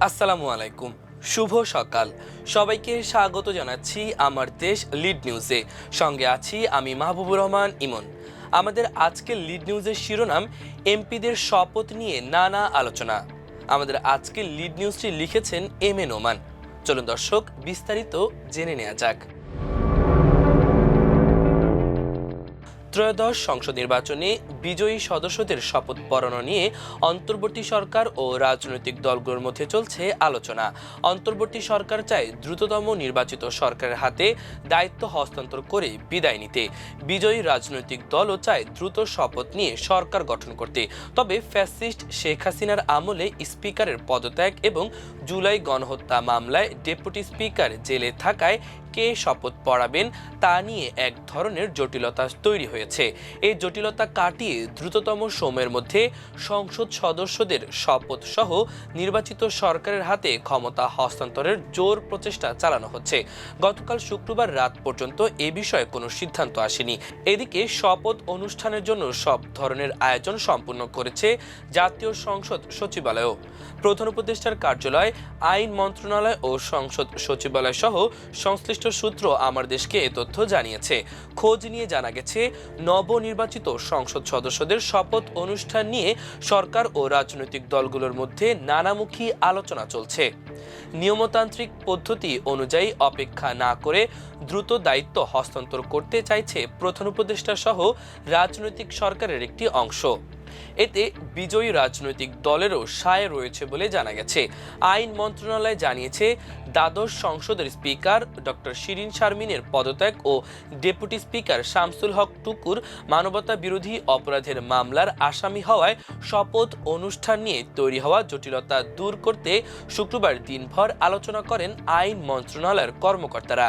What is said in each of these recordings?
আসসালামু আলাইকুম। শুভ সকাল। সবাইকে স্বাগত জানাচ্ছি আমার দেশ লিড নিউজে। সঙ্গে আছি আমি মাহবুবুর রহমান ইমন। আমাদের আজকের লিড নিউজের শিরোনাম এমপিদের শপথ নিয়ে নানা আলোচনা। আমাদের আজকের লিড নিউজটি লিখেছেন এম এ নোমান। চলুন দর্শক বিস্তারিত জেনে নেওয়া যাক। ত্রয়োদশ সংসদ নির্বাচনে বিজয়ী সদস্যদের শপথ পড়ানো নিয়ে অন্তর্বর্তী সরকার ও রাজনৈতিক দলগুলোর মধ্যে চলছে আলোচনা। অন্তর্বর্তী সরকার চায় দ্রুততম নির্বাচিত সরকারের হাতে দায়িত্ব হস্তান্তর করে বিদায় নিতে। বিজয়ী রাজনৈতিক দলও চায় দ্রুত শপথ নিয়ে সরকার গঠন করতে। তবে ফ্যাসিস্ট শেখ হাসিনার আমলে স্পিকারের পদত্যাগ এবং জুলাই গণহত্যা মামলায় ডেপুটি স্পিকার জেলে থাকায় কে শপথ পড়াবেন তা নিয়ে এক ধরনের জটিলতা তৈরি হয়েছে। এই জটিলতা কাটিয়ে দ্রুততম সময়ের মধ্যে সংসদ সদস্যদের শপথ সহ নির্বাচিত সরকারের হাতে ক্ষমতা হস্তান্তরের জোর প্রচেষ্টা চালানো হচ্ছে। গতকাল শুক্রবার রাত পর্যন্ত এ বিষয়ে কোনো সিদ্ধান্ত আসেনি। এদিকে শপথ অনুষ্ঠানের জন্য সব ধরনের আয়োজন সম্পূর্ণ করেছে জাতীয় সংসদ সচিবালয়ও। প্রধান উপদেষ্টার কার্যালয়, আইন মন্ত্রণালয় ও সংসদ সচিবালয় সহ সংশ্লিষ্ট সূত্র আমার দেশকে এ তথ্য জানিয়েছে। খোঁজ নিয়ে জানা গেছে, নবনির্বাচিত সংসদ সদস্যদের শপথ অনুষ্ঠান নিয়ে সরকার ও রাজনৈতিক দলগুলোর মধ্যে নানামুখী আলোচনা চলছে। নিয়মতান্ত্রিক পদ্ধতি অনুযায়ী অপেক্ষা না করে দ্রুত দায়িত্ব হস্তান্তর করতে চাইছে প্রধান উপদেষ্টা সহ রাজনৈতিক সরকারের একটি অংশ। এতে বিজয়ী রাজনৈতিক দলেরও সায় রয়েছে বলে জানা গেছে। আইন মন্ত্রণালয় জানিয়েছে, দ্বাদশ সংসদের স্পিকার ডক্টর শিরিন শারমিনের পদত্যাগ ও ডেপুটি স্পিকার শামসুল হক টুকুর মানবতা বিরোধী অপরাধের মামলার আসামি হওয়ায় শপথ অনুষ্ঠান নিয়ে তৈরি হওয়া জটিলতা দূর করতে শুক্রবার দিনভর আলোচনা করেন আইন মন্ত্রণালয়ের কর্মকর্তারা।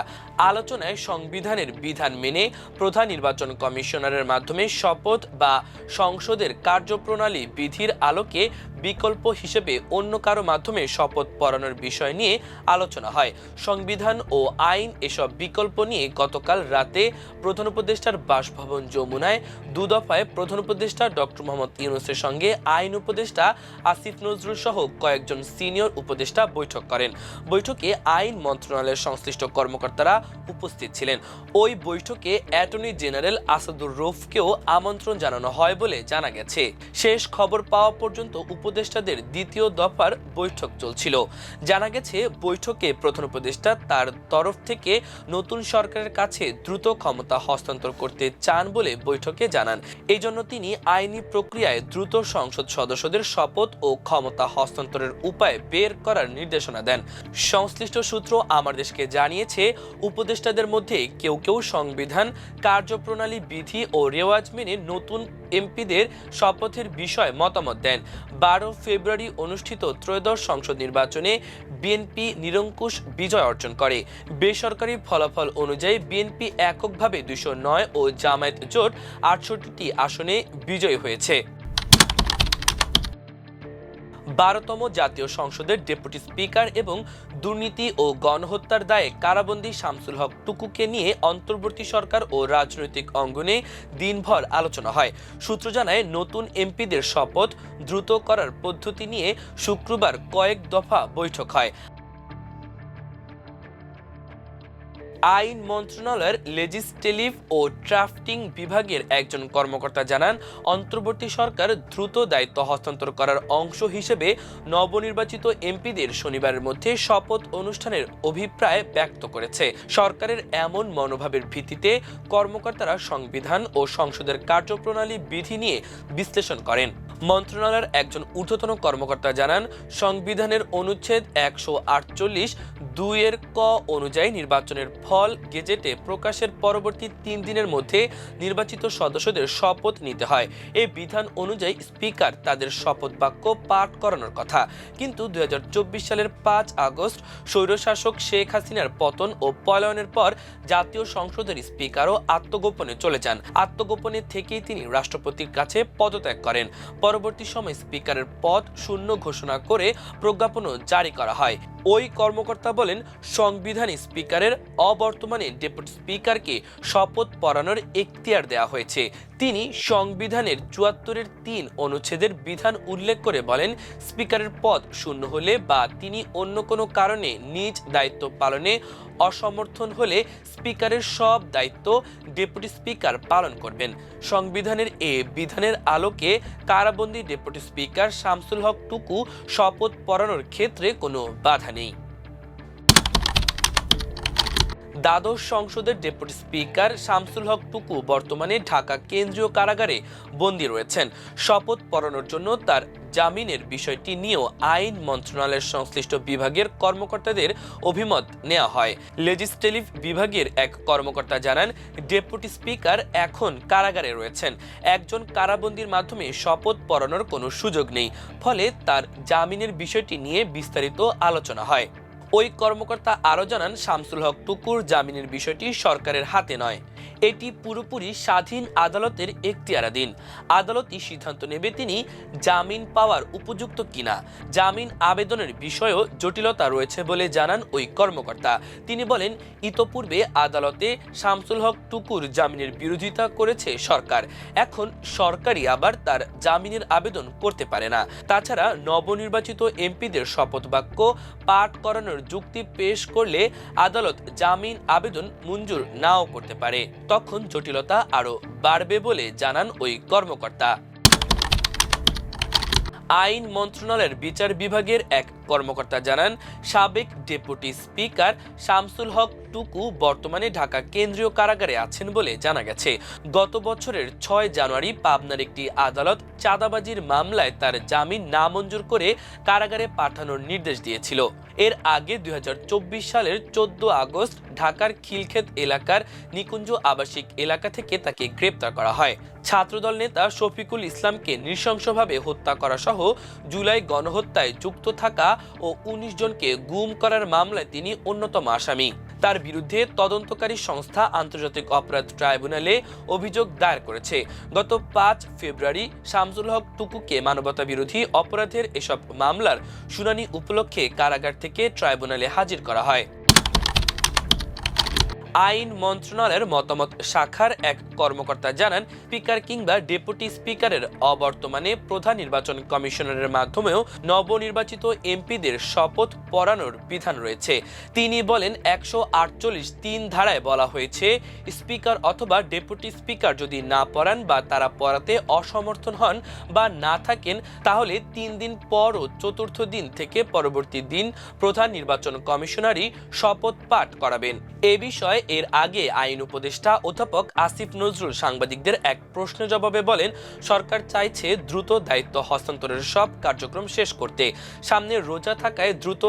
আলোচনায় সংবিধানের বিধান মেনে প্রধান নির্বাচন কমিশনারের মাধ্যমে শপথ বা সংসদের কার্যপ্রণালী বিধির আলোকে বিকল্প হিসেবে অন্য কারো মাধ্যমে শপথ পড়ানোর বিষয় নিয়ে আলোচনা হয়। সংবিধান ও আইন এসব বিকল্প নিয়ে গতকাল রাতে প্রধান উপদেষ্টার বাসভবন যমুনায় দুদফায় প্রধান উপদেষ্টা ডক্টর মোহাম্মদ ইউনূসের সঙ্গে আইন উপদেষ্টা আসিফ নজরুল সহ কয়েকজন সিনিয়র উপদেষ্টা বৈঠক করেন। বৈঠকে আইন মন্ত্রণালয়ের সংশ্লিষ্ট কর্মকর্তারা উপস্থিত ছিলেন। ওই বৈঠকে অ্যাটর্নি জেনারেল আসাদুর রৌফকেও আমন্ত্রণ জানানো হয় বলে জানা গেছে। শেষ খবর পাওয়া পর্যন্ত উপদেষ্টাদের দ্বিতীয় দফার বৈঠক চলছিল। জানা গেছে, বৈঠকে প্রধান উপদেষ্টা তার তরফ থেকে নতুন সরকারের কাছে দ্রুত ক্ষমতা হস্তান্তর করতে চান বলে বৈঠকে জানান। এই জন্য তিনি আইনি প্রক্রিয়ায় দ্রুত সংসদ সদস্যদের শপথ ও ক্ষমতা হস্তান্তরের উপায় বের করার নির্দেশনা দেন। সংশ্লিষ্ট সূত্র আমার দেশকে জানিয়েছে, উপদেষ্টাদের মধ্যে কেউ কেউ সংবিধান, কার্যপ্রণালী বিধি ও রেওয়াজ মেনে নতুন এমপিদের শপথের বিষয়ে মতামত দেন। 12 ফেব্রুয়ারি অনুষ্ঠিত ত্রয়োদশ সংসদ নির্বাচনে বিএনপি নিরঙ্কুশ বিজয় অর্জন করে। বেসরকারি ফলাফল অনুযায়ী বিএনপি এককভাবে 209 ও জামায়াত জোট 68টি আসনে বিজয়ী হয়েছে। 12তম জাতীয় সংসদের ডেপুটি স্পিকার এবং দুর্নীতি ও গণহত্যার দায়ে কারাবন্দী শামসুল হক টুকুকে নিয়ে অন্তর্বর্তী সরকার ও রাজনৈতিক অঙ্গনে দিনভর আলোচনা হয়। সূত্র জানায়, নতুন এমপিদের শপথ দ্রুত করার পদ্ধতি নিয়ে শুক্রবার কয়েক দফা বৈঠক হয়। আইন মন্ত্রণালয়ের লেজিসলেটিভ ও ড্রাফটিং বিভাগের একজন কর্মকর্তা জানান, অন্তর্বর্তী সরকার দ্রুত দায়িত্ব হস্তান্তর করার অংশ হিসেবে নবনির্বাচিত এমপিদের শনিবারের মধ্যে শপথ অনুষ্ঠানের অভিপ্রায় ব্যক্ত করেছে। সরকারের এমন মনোভাবের ভিত্তিতে কর্মকর্তারা সংবিধান ও সংসদের কার্যপ্রণালী বিধি নিয়ে বিশ্লেষণ করেন। মন্ত্রণালয়ের একজন ঊর্ধ্বতন কর্মকর্তা জানান, সংবিধানের অনুচ্ছেদ 148(2) ক অনুযায়ী নির্বাচনের ফল গেজেটে প্রকাশের পরবর্তী 3 দিনের মধ্যে নির্বাচিত সদস্যদের শপথ নিতে হয়। এই বিধান অনুযায়ী স্পিকার তাদের শপথ বাক্য পাঠ করানোর কথা। কিন্তু 2024 সালের 5 আগস্ট স্বৈরশাসক শেখ হাসিনার পতন ও পলায়নের পর জাতীয় সংসদের স্পিকারও আত্মগোপনে চলে যান। আত্মগোপনে থেকেই তিনি রাষ্ট্রপতির কাছে পদত্যাগ করেন। পরবর্তী সময় স্পিকারের পদ শূন্য ঘোষণা করে প্রজ্ঞাপনও জারি করা হয়। ওই কর্মকর্তা বলেন, সংবিধানে স্পিকারের অবর্তমানে ডেপুটি স্পিকারকে শপথ পড়ানোর এখতিয়ার দেওয়া হয়েছে। তিনি সংবিধানের ৭৪-৩ অনুচ্ছেদের বিধান উল্লেখ করে বলেন, স্পিকারের পদ শূন্য হলে বা তিনি অন্য কোনো কারণে নিজ দায়িত্ব পালনে অসমর্থন হলে স্পিকারের সব দায়িত্ব ডেপুটি স্পিকার পালন করবেন। সংবিধানের এ বিধানের আলোকে কারাবন্দী ডেপুটি স্পিকার শামসুল হক টুকু শপথ পড়ানোর ক্ষেত্রে কোনো বাধা নেই। দ্বাদশ সংসদের ডেপুটি স্পিকার শামসুল হক টুকু বর্তমানে ঢাকা কেন্দ্রীয় কারাগারে বন্দী রয়েছেন। শপথ পড়ানোর জন্য তার জামিনের বিষয়টি নিয়েও আইন মন্ত্রণালয়ের সংশ্লিষ্ট বিভাগের কর্মকর্তাদের অভিমত নেওয়া হয়। লেজিসলেটিভ বিভাগের এক কর্মকর্তা জানান, ডেপুটি স্পিকার এখন কারাগারে রয়েছেন। একজন কারাবন্দীর মাধ্যমে শপথ পড়ানোর কোনো সুযোগ নেই, ফলে তার জামিনের বিষয়টি নিয়ে বিস্তারিত আলোচনা হয়। ওই কর্মকর্তা আরও জানান, শামসুল হক টুকুর জামিনের বিষয়টি সরকারের হাতে নয়, এটি পুরোপুরি স্বাধীন আদালতের এখতিয়ারাধীন। আদালতই সিদ্ধান্ত নেবে তিনি জামিন পাওয়ার উপযুক্ত কিনা। জামিন আবেদনের বিষয়েও জটিলতা রয়েছে বলে জানান ওই কর্মকর্তা। তিনি বলেন, ইতোপূর্বে আদালতে শামসুল হক টুকুর জামিনের বিরোধিতা করেছে সরকার। এখন সরকারই আবার তার জামিনের আবেদন করতে পারে না। তাছাড়া নবনির্বাচিত এমপিদের শপথ বাক্য পাঠ করানোর যুক্তি পেশ করলে আদালত জামিন আবেদন মঞ্জুর নাও করতে পারে। তখন জটিলতা আরও বাড়বে বলে জানান ওই কর্মকর্তা। আইন মন্ত্রণালয়ের বিচার বিভাগের এক কর্মকর্তা জানান, সাবেক ডেপুটি স্পিকার শামসুল হক টুকু বর্তমানে ঢাকা কেন্দ্রীয় কারাগারে আছেন বলে জানা গেছে। গত বছরের ৬ জানুয়ারি পাবনার একটি আদালত চাঁদাবাজির মামলায় তার জামিন নামঞ্জুর করে কারাগারে পাঠানোর নির্দেশ দিয়েছিল। এর আগে ২০২৪ সালের ১৪ আগস্ট ঢাকার খিলক্ষেত এলাকার নিকুঞ্জ আবাসিক এলাকা থেকে তাকে গ্রেপ্তার করা হয়। ছাত্রদল নেতা শফিকুল ইসলামকে নৃশংসভাবে হত্যা করা সহ জুলাই গণহত্যায় যুক্ত থাকা ও ১৯ জনকে গুম করার মামলায় তিনি অন্যতম আসামি। তার বিরুদ্ধে তদন্তকারী সংস্থা আন্তর্জাতিক অপরাধ ট্রাইব্যুনালে অভিযোগ দায়ের করেছে। গত ৫ ফেব্রুয়ারি শামসুল হক টুকুকে মানবতাবিরোধী অপরাধের এসব মামলার শুনানি উপলক্ষে কারাগার থেকে ট্রাইব্যুনালে হাজির করা হয়। আইন মন্ত্রণালয়ের মতামত শাখার এক কর্মকর্তা জানান, স্পিকার কিংবা ডেপুটি স্পিকারের অবর্তমানে প্রধান নির্বাচন কমিশনারের মাধ্যমেও নবনির্বাচিত এমপিদের শপথ পড়ানোর বিধান রয়েছে। তিনি বলেন, ১৪৮(৩) ধারায় বলা হয়েছে, স্পিকার অথবা ডেপুটি স্পিকার যদি না পড়ান বা তারা পড়াতে অসমর্থন হন বা না থাকেন, তাহলে ৩ দিন পর ও চতুর্থ দিন থেকে পরবর্তী দিন প্রধান নির্বাচন কমিশনারই শপথ পাঠ করাবেন। এ বিষয়ে এর আগে আইন উপদেষ্টা অধ্যাপক আসিফ নজরুল সাংবাদিকদের এক প্রশ্নের জবাবে বলেন, সরকার চাইছে দ্রুত দায়িত্ব হস্তান্তরের সব কার্যক্রম শেষ করতে। সামনে রোজা থাকায় দ্রুত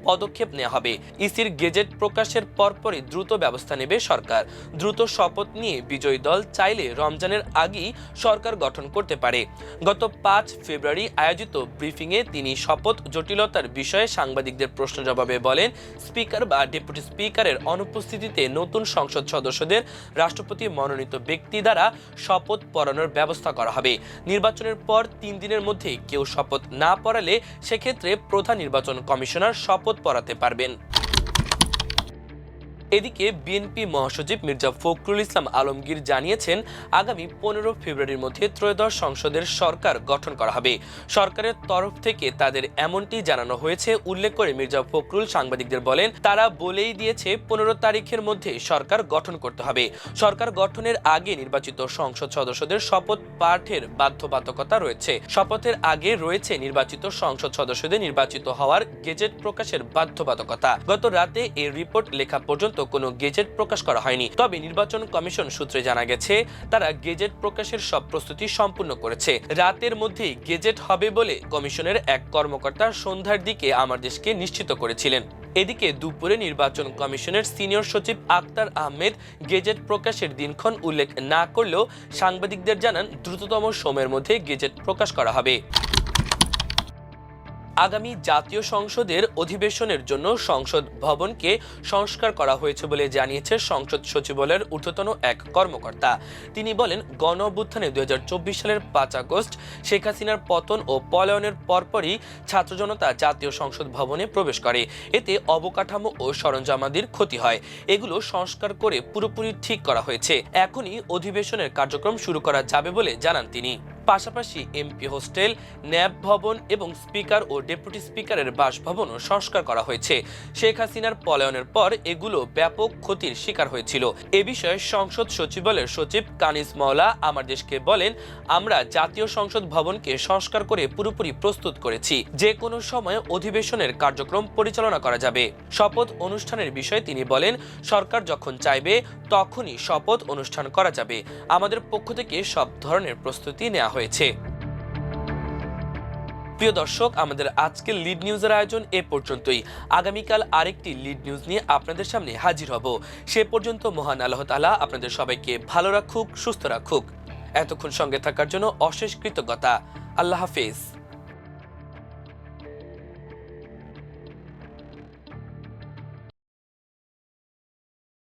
পদক্ষেপ নেওয়া হবে। ইসির গেজেট প্রকাশের পরপরই দ্রুত ব্যবস্থা নেবে সরকার। দ্রুত শপথ নিয়ে বিজয়ী দল চাইলে রমজানের আগেই সরকার গঠন করতে পারে। গত ৫ ফেব্রুয়ারি আয়োজিত ব্রিফিংয়ে তিনি শপথ জটিলতার বিষয়ে সাংবাদিকদের প্রশ্ন জবাবে বলেন, স্পিকার বা ডেপুটি স্পিকারের অনুপস্থিতিতে নতুন সংসদ সদস্যদের রাষ্ট্রপতি মনোনীত ব্যক্তি দ্বারা শপথ পড়ানোর ব্যবস্থা করা হবে। নির্বাচনের পর ৩ দিনের মধ্যে কেউ শপথ না পড়ালে সেক্ষেত্রে প্রধান নির্বাচন কমিশনার শপথ পড়াতে পারবেন। এদিকে বিএনপি মহাসচিব মির্জা ফখরুল ইসলাম আলমগীর জানিয়েছেন, আগামী ১৫ ফেব্রুয়ারির মধ্যে ত্রয়োদশ সংসদের সরকার গঠন করা হবে। সরকারের তরফ থেকে তাদের এমনটি জানানো হয়েছে উল্লেখ করে মির্জা ফখরুল সাংবাদিকদের বলেন, তারা বলেই দিয়েছে ১৫ তারিখের মধ্যে সরকার গঠন করতে হবে। সরকার গঠনের আগে নির্বাচিত সংসদ সদস্যদের শপথ পাঠের বাধ্যবাধকতা রয়েছে। শপথের আগে রয়েছে নির্বাচিত সংসদ সদস্যদের নির্বাচিত হওয়ার গেজেট প্রকাশের বাধ্যবাধকতা। গত রাতে এই রিপোর্ট লেখা পর্যন্ত কোনো গেজেট প্রকাশ করা হয়নি। তবে নির্বাচন কমিশন সূত্রে জানা গেছে, তারা গেজেট প্রকাশের সব প্রস্তুতি সম্পূর্ণ করেছে। রাতের মধ্যেই গেজেট হবে বলে কমিশনের এক কর্মকর্তা সন্ধ্যার দিকে আমার দেশকে নিশ্চিত করেছিলেন। এদিকে দুপুরে নির্বাচন কমিশনের সিনিয়র সচিব আক্তার আহমেদ গেজেট প্রকাশের দিনক্ষণ উল্লেখ না করলেও সাংবাদিকদের জানান, দ্রুততম সময়ের মধ্যে গেজেট প্রকাশ করা হবে। আগামী জাতীয় সংসদের অধিবেশনের জন্য সংসদ ভবনকে সংস্কার করা হয়েছে বলে জানিয়েছে সংসদ সচিবালয়ের ঊর্ধ্বতন এক কর্মকর্তা। তিনি বলেন, গণ অভ্যুত্থানে 2024 সালের 5 আগস্ট শেখ হাসিনার পতন ও পলায়নের পরপরই ছাত্র জনতা জাতীয় সংসদ ভবনে প্রবেশ করে। এতে অবকাঠামো ও সরঞ্জামাদির ক্ষতি হয়। এগুলো সংস্কার করে পুরোপুরি ঠিক করা হয়েছে। এখনই অধিবেশনের কার্যক্রম শুরু করা যাবে বলে জানান তিনি। পাশাপাশি এমপি হোস্টেল, ন্যাব ভবন এবং স্পিকার ও ডেপুটি স্পিকারের বাসভবনও সংস্কার করা হয়েছে। শেখ হাসিনার পলায়নের পর এগুলো ব্যাপক ক্ষতির শিকার হয়েছিল। এ বিষয়ে সংসদ সচিবালয়ের সচিব কানিজ মাওলা আমার দেশকে বলেন, আমরা জাতীয় সংসদ ভবনকে সংস্কার করে পুরোপুরি প্রস্তুত করেছি। যে কোনো সময় অধিবেশনের কার্যক্রম পরিচালনা করা যাবে। শপথ অনুষ্ঠানের বিষয়ে তিনি বলেন, সরকার যখন চাইবে তখনই শপথ অনুষ্ঠান করা যাবে। আমাদের পক্ষ থেকে সব ধরনের প্রস্তুতি নেওয়া হয়েছে। প্রিয় দর্শক, আমাদের আজকের লিড নিউজের আয়োজন এ পর্যন্তই। আগামীকাল আরেকটি লিড নিউজ নিয়ে আপনাদের সামনে হাজির হব। সে পর্যন্ত মহান আল্লাহ তাআলা আপনাদের সবাইকে ভালো রাখুক, সুস্থ রাখুক। এতক্ষণ সঙ্গে থাকার জন্য অশেষ কৃতজ্ঞতা। আল্লাহ হাফেজ।